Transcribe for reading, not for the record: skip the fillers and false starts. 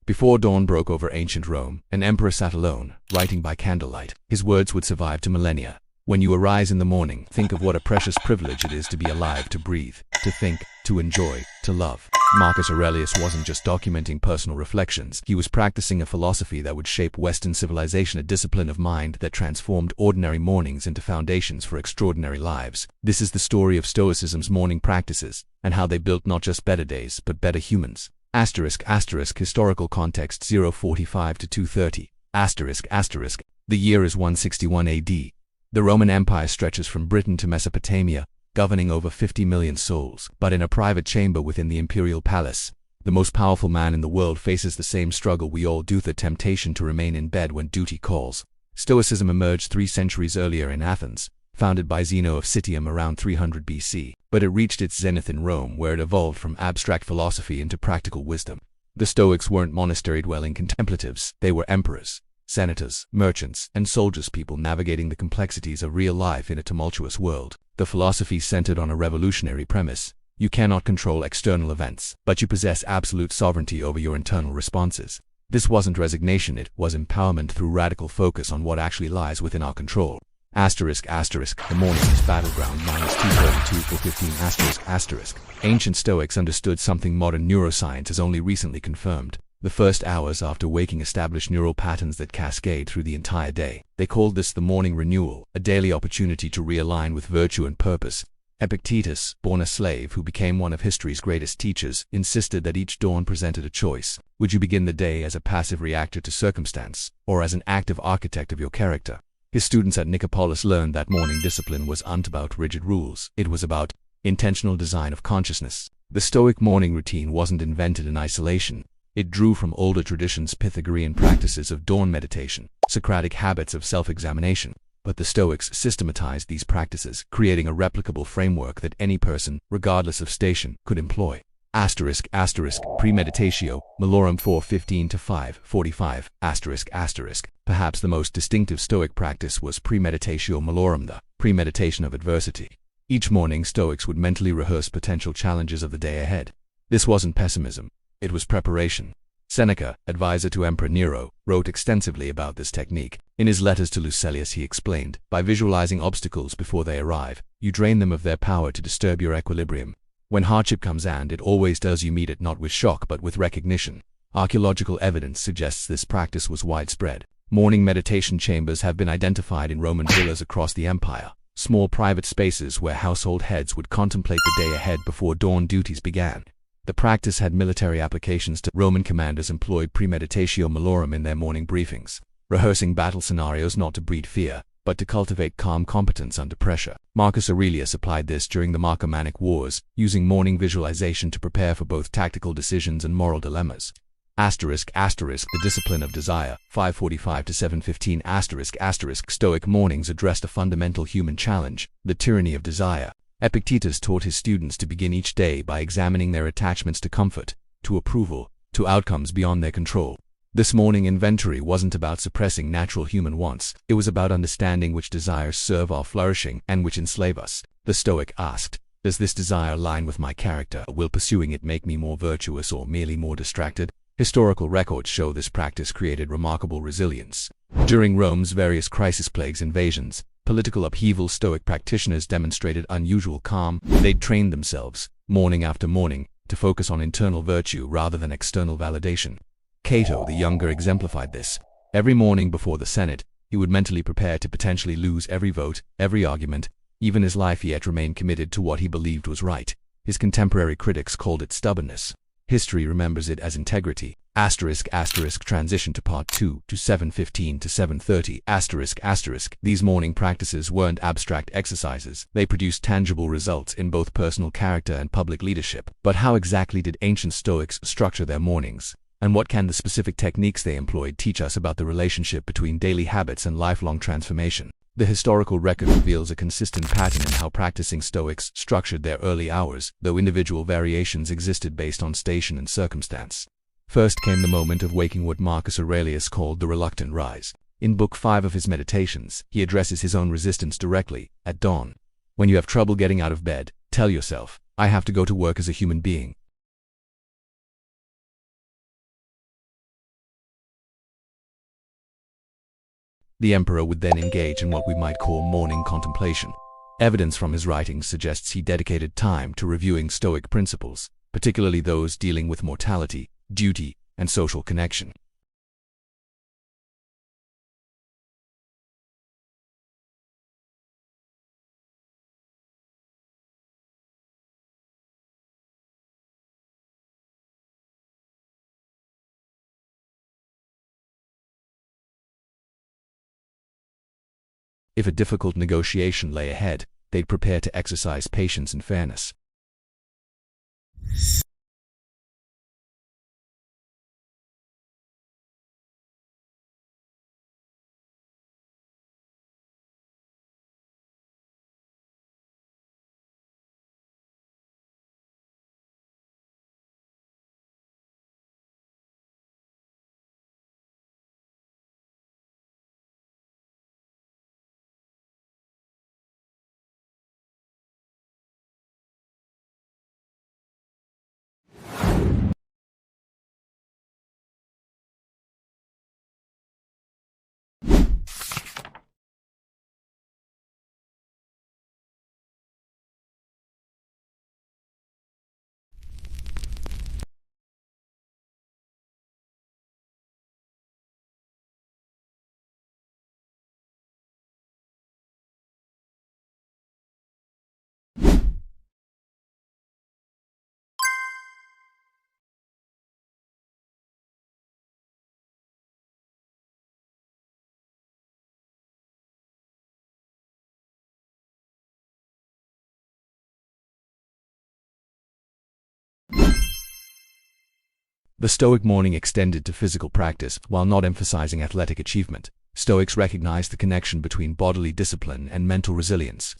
Before dawn broke over ancient Rome, an emperor sat alone, writing by candlelight. His words would survive to millennia. When you arise in the morning, think of what a precious privilege it is to be alive, to breathe, to think, to enjoy, to love. Marcus Aurelius wasn't just documenting personal reflections. He was practicing a philosophy that would shape Western civilization, a discipline of mind that transformed ordinary mornings into foundations for extraordinary lives. This is the story of Stoicism's morning practices, and how they built not just better days, but better humans. Historical context 045 to 230. The year is 161 AD. The Roman Empire stretches from Britain to Mesopotamia, governing over 50 million souls. But in a private chamber within the imperial palace, the most powerful man in the world faces the same struggle we all do: the temptation to remain in bed when duty calls. Stoicism emerged 3 centuries earlier in Athens, founded by Zeno of Citium around 300 BC, but it reached its zenith in Rome, where it evolved from abstract philosophy into practical wisdom. The Stoics weren't monastery-dwelling contemplatives. They were emperors, senators, merchants, and soldiers, people navigating the complexities of real life in a tumultuous world. The philosophy centered on a revolutionary premise: you cannot control external events, but you possess absolute sovereignty over your internal responses. This wasn't resignation, it was empowerment through radical focus on what actually lies within our control. The morning is battleground -232 for 15 ***. Ancient Stoics understood something modern neuroscience has only recently confirmed. The first hours after waking establish neural patterns that cascade through the entire day. They called this the morning renewal, a daily opportunity to realign with virtue and purpose. Epictetus, born a slave who became one of history's greatest teachers, insisted that each dawn presented a choice. Would you begin the day as a passive reactor to circumstance, or as an active architect of your character? His students at Nicopolis learned that morning discipline wasn't about rigid rules. It was about intentional design of consciousness. The Stoic morning routine wasn't invented in isolation. It drew from older traditions, Pythagorean practices of dawn meditation, Socratic habits of self-examination. But the Stoics systematized these practices, creating a replicable framework that any person, regardless of station, could employ. Premeditatio malorum 4:15 to 5:45. Perhaps the most distinctive Stoic practice was premeditatio malorum, the premeditation of adversity. Each morning, Stoics would mentally rehearse potential challenges of the day ahead. This wasn't pessimism, it was preparation. Seneca, advisor to Emperor Nero, wrote extensively about this technique. In his letters to Lucilius, he explained, by visualizing obstacles before they arrive, you drain them of their power to disturb your equilibrium. When hardship comes, and it always does, you meet it not with shock but with recognition. Archaeological evidence suggests this practice was widespread. Morning meditation chambers have been identified in Roman villas across the empire, small private spaces where household heads would contemplate the day ahead before dawn duties began. The practice had military applications too. Roman commanders employed premeditatio malorum in their morning briefings, rehearsing battle scenarios not to breed fear, but to cultivate calm competence under pressure. Marcus Aurelius applied this during the Marcomannic Wars, using morning visualization to prepare for both tactical decisions and moral dilemmas. The discipline of desire, 545 to 715 Stoic mornings addressed a fundamental human challenge, the tyranny of desire. Epictetus taught his students to begin each day by examining their attachments to comfort, to approval, to outcomes beyond their control. This morning inventory wasn't about suppressing natural human wants, it was about understanding which desires serve our flourishing and which enslave us. The Stoic asked, does this desire align with my character? Will pursuing it make me more virtuous or merely more distracted? Historical records show this practice created remarkable resilience. During Rome's various crisis, plagues, invasions, political upheaval, Stoic practitioners demonstrated unusual calm. They'd trained themselves, morning after morning, to focus on internal virtue rather than external validation. Cato the Younger exemplified this. Every morning before the Senate, he would mentally prepare to potentially lose every vote, every argument, even his life, yet remain committed to what he believed was right. His contemporary critics called it stubbornness. History remembers it as integrity. Transition to part 2 to 715 to 730 These morning practices weren't abstract exercises. They produced tangible results in both personal character and public leadership. But how exactly did ancient Stoics structure their mornings? And what can the specific techniques they employed teach us about the relationship between daily habits and lifelong transformation? The historical record reveals a consistent pattern in how practicing Stoics structured their early hours, though individual variations existed based on station and circumstance. First came the moment of waking, what Marcus Aurelius called the reluctant rise. In Book 5 of his Meditations, he addresses his own resistance directly. At dawn, when you have trouble getting out of bed, tell yourself, I have to go to work as a human being. The emperor would then engage in what we might call morning contemplation. Evidence from his writings suggests he dedicated time to reviewing Stoic principles, particularly those dealing with mortality, duty, and social connection. If a difficult negotiation lay ahead, they'd prepare to exercise patience and fairness. The Stoic morning extended to physical practice while not emphasizing athletic achievement. Stoics recognized the connection between bodily discipline and mental resilience.